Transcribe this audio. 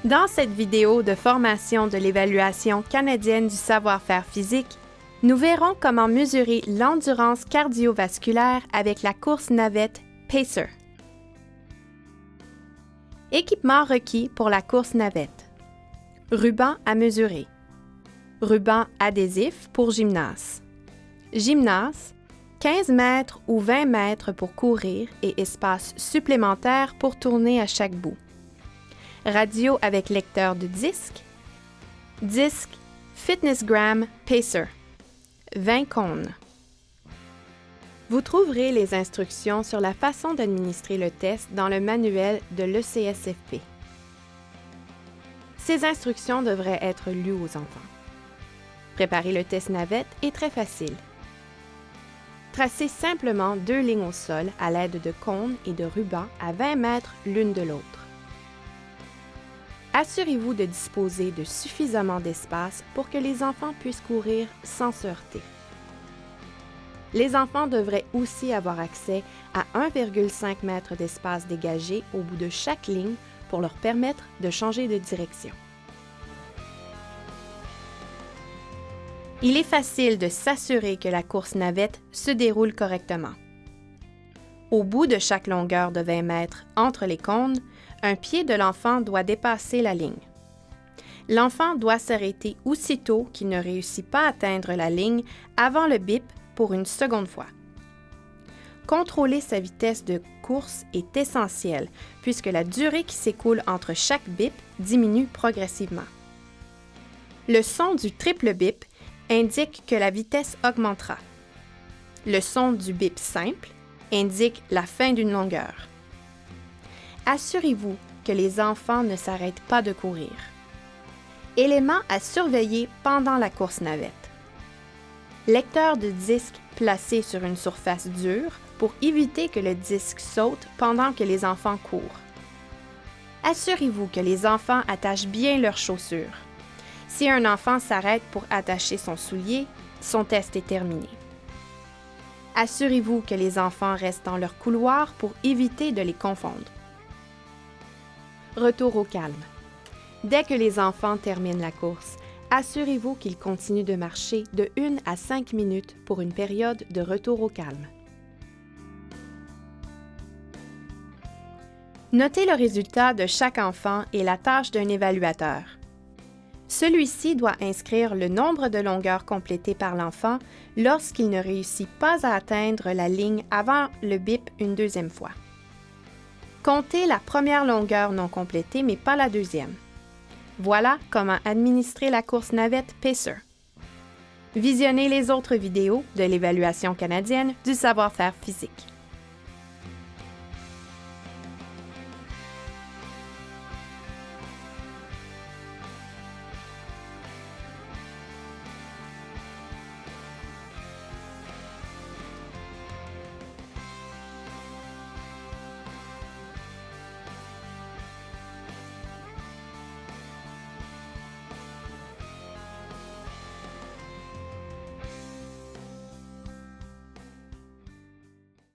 Dans cette vidéo de formation de l'évaluation canadienne du savoir-faire physique, nous verrons comment mesurer l'endurance cardiovasculaire avec la course navette Pacer. Équipement requis pour la course navette. Ruban à mesurer. Ruban adhésif pour gymnase. Gymnase, 15 mètres ou 20 mètres pour courir et espace supplémentaire pour tourner à chaque bout. Radio avec lecteur de disque. Disque FitnessGram Pacer. 20 cônes. Vous trouverez les instructions sur la façon d'administrer le test dans le manuel de l'ECSFP. Ces instructions devraient être lues aux enfants. Préparer le test navette est très facile. Tracez simplement 2 lignes au sol à l'aide de cônes et de rubans à 20 mètres l'une de l'autre. Assurez-vous de disposer de suffisamment d'espace pour que les enfants puissent courir sans se heurter. Les enfants devraient aussi avoir accès à 1,5 m d'espace dégagé au bout de chaque ligne pour leur permettre de changer de direction. Il est facile de s'assurer que la course navette se déroule correctement. Au bout de chaque longueur de 20 mètres entre les cônes, un pied de l'enfant doit dépasser la ligne. L'enfant doit s'arrêter aussitôt qu'il ne réussit pas à atteindre la ligne avant le bip pour une seconde fois. Contrôler sa vitesse de course est essentiel puisque la durée qui s'écoule entre chaque bip diminue progressivement. Le son du triple bip indique que la vitesse augmentera. Le son du bip simple indique la fin d'une longueur. Assurez-vous que les enfants ne s'arrêtent pas de courir. Éléments à surveiller pendant la course navette. Lecteur de disque placé sur une surface dure pour éviter que le disque saute pendant que les enfants courent. Assurez-vous que les enfants attachent bien leurs chaussures. Si un enfant s'arrête pour attacher son soulier, son test est terminé. Assurez-vous que les enfants restent dans leur couloir pour éviter de les confondre. Retour au calme. Dès que les enfants terminent la course, assurez-vous qu'ils continuent de marcher de 1 à 5 minutes pour une période de retour au calme. Notez le résultat de chaque enfant et la tâche d'un évaluateur. Celui-ci doit inscrire le nombre de longueurs complétées par l'enfant lorsqu'il ne réussit pas à atteindre la ligne avant le bip une deuxième fois. Comptez la première longueur non complétée, mais pas la deuxième. Voilà comment administrer la course navette Pacer. Visionnez les autres vidéos de l'évaluation canadienne du savoir-faire physique.